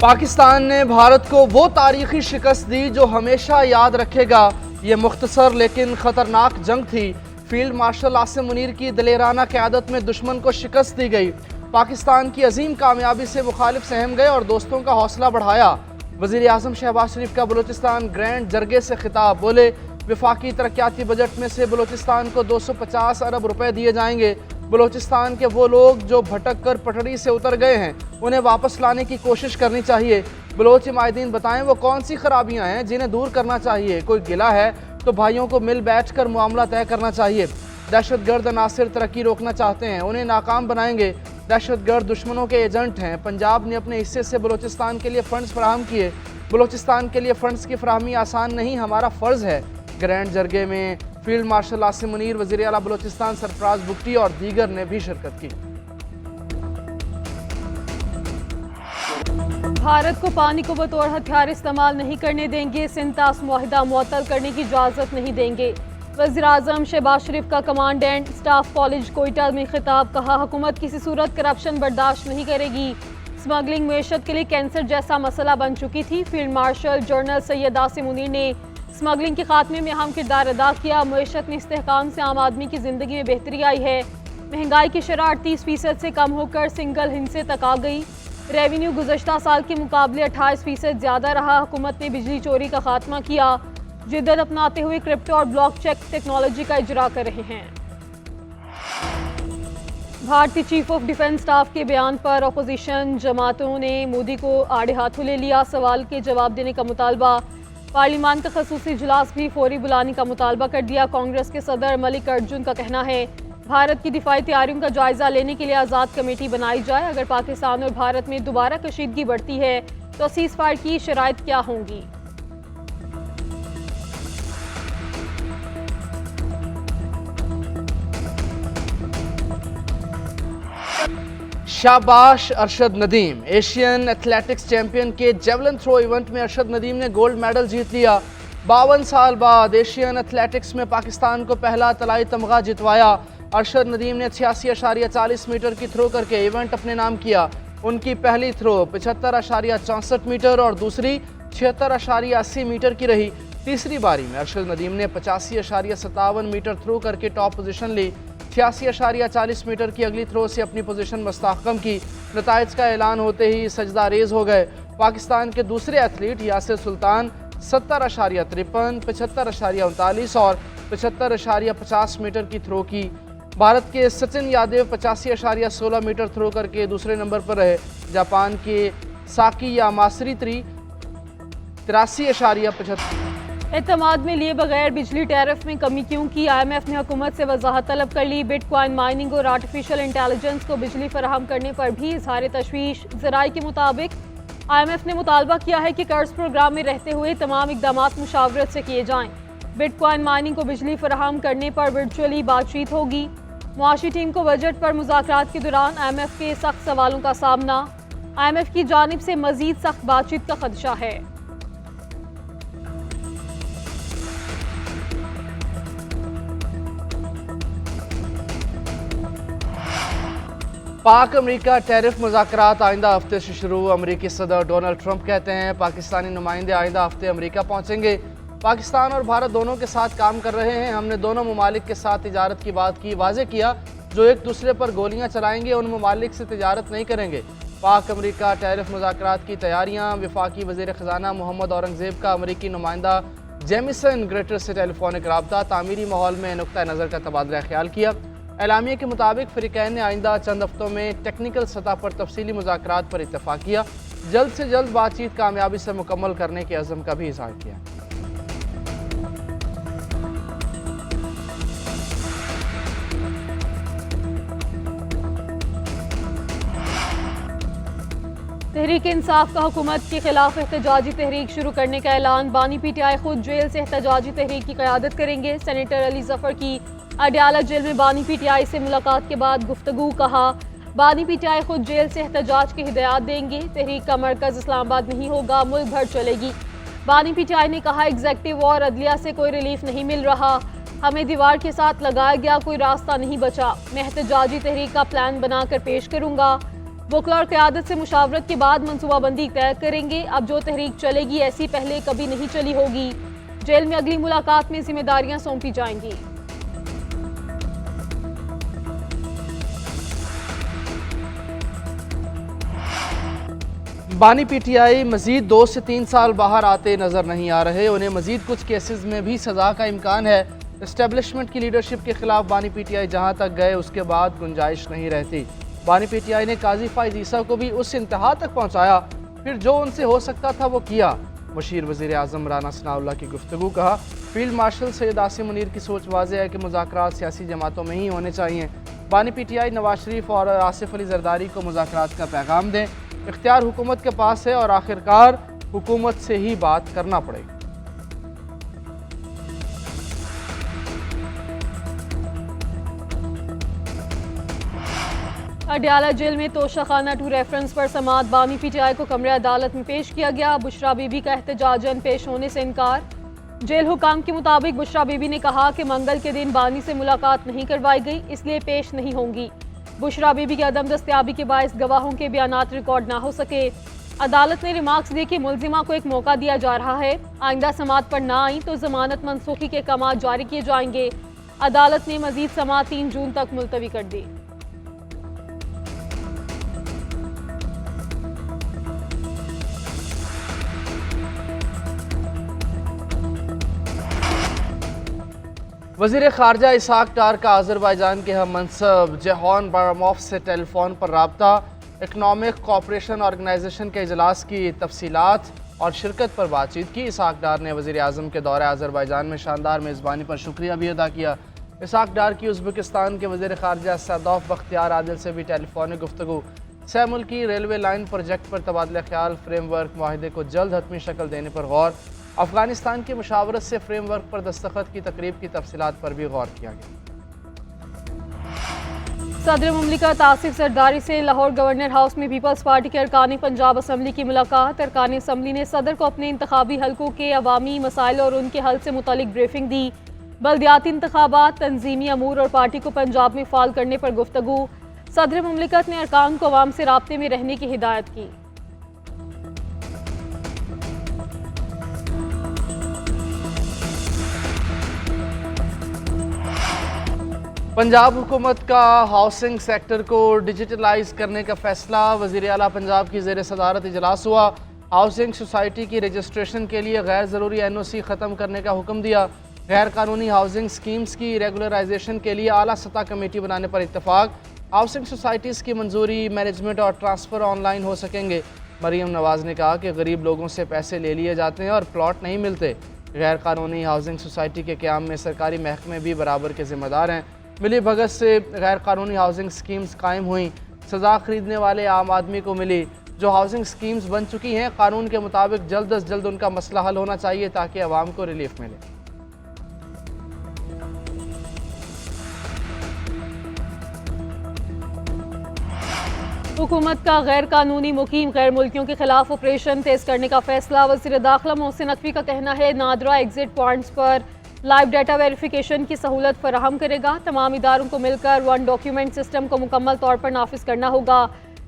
पाकिस्तान ने भारत को वो तारीखी शिकस्त दी जो हमेशा याद रखेगा। ये मुख्तसर लेकिन ख़तरनाक जंग थी। फील्ड मार्शल आसिम मुनीर की दलेराना क़यादत में दुश्मन को शिकस्त दी गई। पाकिस्तान की अजीम कामयाबी से मुखालिफ सहम गए और दोस्तों का हौसला बढ़ाया। वज़ीर आज़म शहबाज शरीफ का बलूचिस्तान ग्रैंड जरगे से खिताब। बोले, वफाकी तरक्याती बजट में से बलूचिस्तान को 250 अरब रुपए दिए जाएंगे। बलूचिस्तान के वो लोग जो भटक कर पटड़ी से उतर गए हैं उन्हें वापस लाने की कोशिश करनी चाहिए। बलोच माहिदीन बताएं वो कौन सी खराबियां हैं जिन्हें दूर करना चाहिए। कोई गिला है तो भाइयों को मिल बैठ कर मामला तय करना चाहिए। दहशतगर्द अनासिर तरक्की रोकना चाहते हैं, उन्हें नाकाम बनाएंगे। दहशतगर्द दुश्मनों के एजेंट हैं। पंजाब ने अपने हिस्से से बलूचिस्तान के लिए फंड्स फराहम किए। बलूचिस्तान के लिए फंड्स की फराहमी आसान नहीं, हमारा फ़र्ज़ है। ग्रैंड जरगे में फील्ड मार्शल आसिम मुनीर, वज़ीर आला बलूचिस्तान सरफराज बुगटी और दीगर ने भी शिरकत की। भारत को पानी को बतौर हथियार इस्तेमाल नहीं करने देंगे। सिंध तास मुआहिदा मुअत्तल करने की इजाज़त नहीं देंगे। वज़ीर आज़म शहबाज शरीफ का command and staff college Quetta में खिताब। कहा, हुकूमत किसी सूरत करप्शन बर्दाश्त नहीं करेगी। स्मगलिंग मैशत के लिए कैंसर जैसा मसला बन चुकी थी। Field marshal general Syed Asim Munir ने स्मगलिंग के खात्मे में अहम किरदार अदा किया। मैशत में इस्तेहकाम से आम आदमी की ज़िंदगी में बेहतरी आई है। महंगाई की शरह 38% से कम होकर सिंगल हिस्से तक आ गई। रेवेन्यू गुज़श्ता साल के मुकाबले 28% ज़्यादा रहा। हुकूमत ने बिजली चोरी का खात्मा किया। जिद्दत अपनाते हुए क्रिप्टो और ब्लॉकचेन टेक्नोलॉजी का इजरा कर रहे हैं। भारतीय चीफ ऑफ डिफेंस स्टाफ के बयान पर अपोजिशन जमातों ने मोदी को आड़े हाथों ले लिया। सवाल के जवाब देने का मुतालबा। पार्लियामान का खसूसी इजलास भी फौरी बुलाने का मुतालबा कर दिया। कांग्रेस के सदर मलिक अर्जुन का कहना है, भारत की दिफाई तैयारियों का जायजा लेने के लिए आज़ाद कमेटी बनाई जाए। अगर पाकिस्तान और भारत में दोबारा कशीदगी बढ़ती है तो सीज़ फायर की शराइत क्या होंगी। शाबाश Arshad Nadeem. Asian athletics champion के जेवलिन थ्रो इवेंट में अरशद नदीम ने गोल्ड मेडल जीत लिया। 52 साल बाद एशियन एथलेटिक्स में पाकिस्तान को पहला तलाई तमगा जितवाया। अरशद नदीम ने 86.40 मीटर की थ्रो करके इवेंट अपने नाम किया। उनकी पहली थ्रो 75.64 मीटर और दूसरी 76.80 मीटर की रही। तीसरी बारी में अरशद नदीम ने 85.57 मीटर थ्रो करके टॉप पोजीशन ली। 86.40 मीटर की अगली थ्रो से अपनी पोजीशन मुस्तहकम की। नताइज का ऐलान होते ही सजदा रेज हो गए। पाकिस्तान के दूसरे एथलीट यासिर सुल्तान 70.53, 75.39 और 75.50 मीटर की थ्रो की। भारत के सचिन यादव 85.16 मीटर थ्रो करके दूसरे नंबर पर रहे। जापान के साकी यामासरी 83.75। एतमाद में लिए बगैर बिजली टैरिफ में कमी क्यों की। IMF ने हुकूमत से वजाहत तलब कर ली। बिटकॉइन माइनिंग और आर्टिफिशियल इंटेलिजेंस को बिजली फराहम करने पर भी इजहार तशवीश। ज़राए के मुताबिक IMF ने मुतालबा किया है कि कर्ज प्रोग्राम में रहते हुए तमाम इकदामात मुशावरत से किए जाएं। बिटकॉइन माइनिंग को बिजली फराहम करने पर वर्चुअली बातचीत होगी। मुआशी टीम को बजट पर मुज़ाकरात के दौरान IMF के सख्त सवालों का सामना। IMF की जानिब से मजीद सख्त बातचीत का खदशा है। पाक अमरीका टैरिफ मुज़ाकरात आइंदा हफ्ते से शुरू। अमरीकी सदर डोनाल्ड ट्रंप कहते हैं पाकिस्तानी नुमाइंदे आइंदा हफ्ते अमरीका पहुंचेंगे। पाकिस्तान और भारत दोनों के साथ काम कर रहे हैं। हमने दोनों ममालिक के साथ तिजारत की बात की। वाज़े किया जो एक दूसरे पर गोलियां चलाएंगे उन ममालिक से तिजारत नहीं करेंगे। पाक अमरीका टैरिफ मुज़ाकरात की तैयारियाँ। वफाकी वज़ीर ख़जाना मोहम्मद औरंगज़ेब का अमरीकी नुमाइंदा जेमिसन ग्रेटर से टेलीफोनिक रब्ता। तामीरी माहौल में नुक्ता नज़र का तबादला ख्याल किया। एलामिया के मुताबिक फ़रीक़ैन ने आइंदा चंद हफ्तों में टेक्निकल सतह पर तफसीली मुज़ाकरात पर इत्तफ़ाक़ किया। जल्द से जल्द बातचीत कामयाबी से मुकम्मल करने के अज़म का भी इज़हार किया। तहरीक इंसाफ का हुकूमत के खिलाफ एहतजाजी तहरीक शुरू करने का ऐलान। बानी PTI खुद जेल से एहतजाजी तहरीक की क़यादत करेंगे। सेनेटर अली जफ़र की अडयाला जेल में बानी PTI से मुलाकात के बाद गुफ्तगू। कहा, बानी PTI खुद जेल से एहतजाज की हिदायत देंगे। तहरीक का मरकज़ इस्लामाबाद नहीं होगा, मुल्क भर चलेगी। बानी PTI ने कहा, एग्जेक्टिव और अदलिया से कोई रिलीफ नहीं मिल रहा। हमें दीवार के साथ लगाया गया कोई रास्ता नहीं बचा। मैं एहतजाजी तहरीक का प्लान बनाकर पेश करूँगा। वकला और क़यादत से मुशावरत के बाद मनसूबाबंदी तय करेंगे। अब जो तहरीक चलेगी ऐसी पहले कभी नहीं चली होगी। जेल में अगली मुलाकात में जिम्मेदारियां सौंपी जाएंगी। बानी पीटीआई मजीद 2 से 3 साल बाहर आते नजर नहीं आ रहे। उन्हें मजीद कुछ केसेस में भी सजा का इम्कान है। इस्टेब्लिशमेंट की लीडरशिप के खिलाफ बानी पीटीआई जहां तक गए उसके बाद गुंजाइश नहीं रहती। बानी पीटीआई ने काजी फाइज ईसा को भी उस इंतहा तक पहुंचाया, फिर जो उनसे हो सकता था वो किया। मुशीर वज़ीर आज़म राना सनाउल्लाह की गुफ्तगू। कहा, फील्ड मार्शल सैयद आसिम मुनीर की सोच वाज़ेह है कि मुज़ाकरात सियासी जमातों में ही होने चाहिए। बानी पीटीआई नवाज शरीफ और आसिफ अली जरदारी को मुज़ाकरात का पैगाम दें। इख्तियार हुकूमत के पास है और आखिरकार हुकूमत से ही बात करना पड़ेगी। अडयाला जेल में तोशाखाना 2 रेफरेंस पर समाअत बानी पीटीआई को कमरे अदालत में पेश किया गया। बुशरा बीबी का एहतजाजन पेश होने से इनकार। जेल हुकाम के मुताबिक बुशरा बीबी ने कहा कि मंगल के दिन बानी से मुलाकात नहीं करवाई गई, इसलिए पेश नहीं होंगी। बुशरा बीबी की अदम दस्तयाबी के बायस गवाहों के बयानात रिकॉर्ड ना हो सके। अदालत ने रिमार्क्स दिए कि मुलजिमा को एक मौका दिया जा रहा है, आइंदा समाअत पर ना आई तो जमानत मनसूखी के अहकाम जारी किए जाएंगे। अदालत ने मजीद समाअत 3 जून तक मुलतवी कर दी। वज़ीर ख़ारजा इसाक डार का आज़रबाईजान के हम मनसब जेहान बारामोफ से टेलीफोन पर रब्ता। इकनॉमिक कोऑपरेशन ऑर्गेनाइजेशन के इजलास की तफसीलात और शिरकत पर बातचीत की। इसाक डार ने वज़ीर आज़म के दौरे आज़रबाईजान में शानदार मेज़बानी पर शुक्रिया भी अदा किया। इसाक डार की उज़्बेकिस्तान के वज़ीर ख़ारजा सैदौफ बख्तियार आदिल से भी टेलीफोनिक गुफ्तगू। सह मुल्की रेलवे लाइन प्रोजेक्ट पर तबादला ख्याल, फ्रेमवर्क माहिदे को जल्द हतमी शक्ल देने पर गौर। अफगानिस्तान की मुशावरत से फ्रेमवर्क पर दस्तखत की तकरीब की तफसीलात पर भी गौर किया गया। सदर मुमलिकत आसिफ जरदारी से लाहौर गवर्नर हाउस में पीपल्स पार्टी के अरकान पंजाब असम्बली की मुलाकात। अरकान असम्बली ने सदर को अपने इंतखाबी हलकों के अवामी मसाइल और उनके हल से मुतालिक ब्रीफिंग दी। बल्दियाती इंतखाबात, तंजीमी अमूर और पार्टी को पंजाब में फाल करने पर गुफ्तगू। सदर मुमलिकत ने अरकान को अवाम से राब्ते में रहने की हिदायत की। पंजाब हुकूमत का हाउसिंग सेक्टर को डिजिटलाइज करने का फैसला। वज़ीर आला पंजाब की ज़ेर सदारत इजलास हुआ। हाउसिंग सोसाइटी की रजिस्ट्रेशन के लिए गैर ज़रूरी NOC ख़त्म करने का हुक्म दिया। गैर कानूनी हाउसिंग स्कीम्स की रेगुलराइजेशन के लिए आला सतह कमेटी बनाने पर इत्तफाक। हाउसिंग सोसाइटीज़ की मंजूरी, मैनेजमेंट और ट्रांसफ़र ऑनलाइन हो सकेंगे। मरीम नवाज़ ने कहा कि गरीब लोगों से पैसे ले लिए जाते हैं और प्लॉट नहीं मिलते। गैर कानूनी हाउसिंग सोसाइटी के क़याम में सरकारी महकमे भी बराबर के ज़िम्मेदार हैं। मिली भगत से गैर कानूनी हाउसिंग स्कीम्स कायम हुई। सज़ा खरीदने वाले आम आदमी को मिली। जो हाउसिंग स्कीम्स बन चुकी हैं, कानून के मुताबिक जल्द अज जल्द उनका मसला हल होना चाहिए ताकि आवाम को रिलीफ मिले। हुकूमत का गैर कानूनी मुकीम गैर मुल्कियों के खिलाफ ऑपरेशन तेज करने का फैसला। वज़ीर दाखिला मोहसिन नकवी का कहना है नादरा एग्जिट पॉइंट्स पर लाइव डाटा वेरिफिकेशन की सहूलत फराहम करेगा। तमाम इदारों को मिलकर 1 डॉक्यूमेंट सिस्टम को मुकम्मल तौर पर नाफिज करना होगा।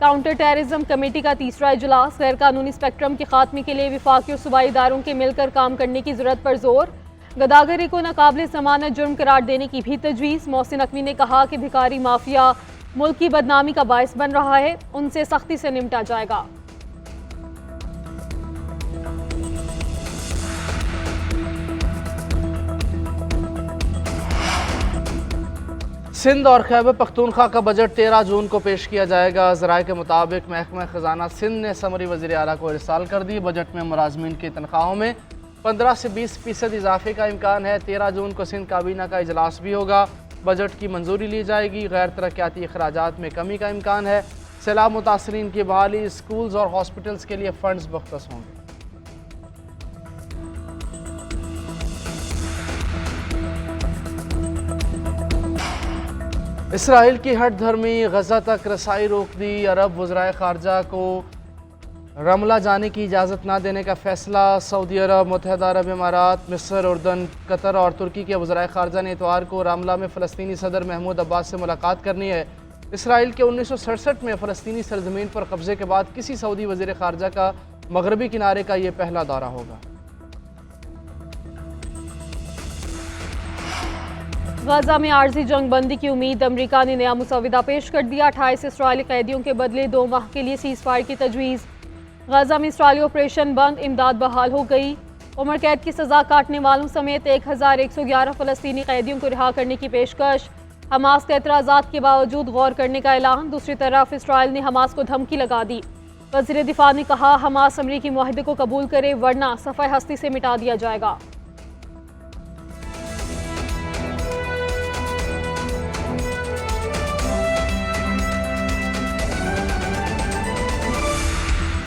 काउंटर टेररिज्म कमेटी का 3रा इजलास। गैर कानूनी स्पेक्ट्रम के खात्मे के लिए विफाकी और सूबाई इदारों के मिलकर काम करने की जरूरत पर जोर। गदागरी को नाकाबिल जमानत जुर्म करार देने की भी तजवीज़। मोहसिन नकवी ने कहा कि भिखारी माफिया मुल्क की बदनामी का बायस बन रहा है, उनसे सख्ती से निपटा जाएगा। सिंध और खैबर पख्तूनख्वा का बजट 13 जून को पेश किया जाएगा। ज़राए के मुताबिक महकमा ख़जाना सिंध ने समरी वज़ीर आला को इरसाल कर दी। बजट में मुलाज़मीन की तनख्वाहों में 15 से 20% इजाफे का इम्कान है। 13 जून को सिंध काबीना का इजलास भी होगा। बजट की मंजूरी ली जाएगी। गैर तरक्याती अखराजात में कमी का इम्कान है। सैलाब मुतासरीन की बहाली, स्कूल्स और हॉस्पिटल्स के लिए फ़ंड्स मुख्तस होंगे। इसराइल की हट धर्मी गजा तक रसाई रोक दी। अरब वज़राए ख़ारजा को रमला जाने की इजाज़त ना देने का फ़ैसला। सऊदी अरब, मुत्तहदा अरब इमारात, मिस्र, उर्दन, कतर और तुर्की के वज़राए ख़ारजा ने इतवार को रमला में फ़लस्तीनी सदर महमूद अब्बास से मुलाकात करनी है। इसराइल के 1967 में फ़लस्तीनी सरजमीन पर कब्ज़े के बाद किसी सऊदी वज़ीर ख़ारजा का मगरबी किनारे का ये पहला दौरा होगा। गाजा में आर्जी जंग बंदी की उम्मीद, अमरीका ने नया मुसविदा पेश कर दिया। 28 इसराइली कैदियों के बदले 2 माह के लिए सीज़ फायर की तजवीज़। गाजा में इसराइली ऑपरेशन बंद, इमदाद बहाल हो गई। उम्र कैद की सज़ा काटने वालों समेत 1111 फ़लस्तीनी कैदियों को रिहा करने की पेशकश। हमास के एतराज़ात के बावजूद गौर करने का ऐलान। दूसरी तरफ इसराइल ने हमास को धमकी लगा दी। वज़ीर दिफा ने कहा, हमास अमरीकी मुआहदे को कबूल करे वरना सफ़ाए हस्ती से मिटा दिया जाएगा।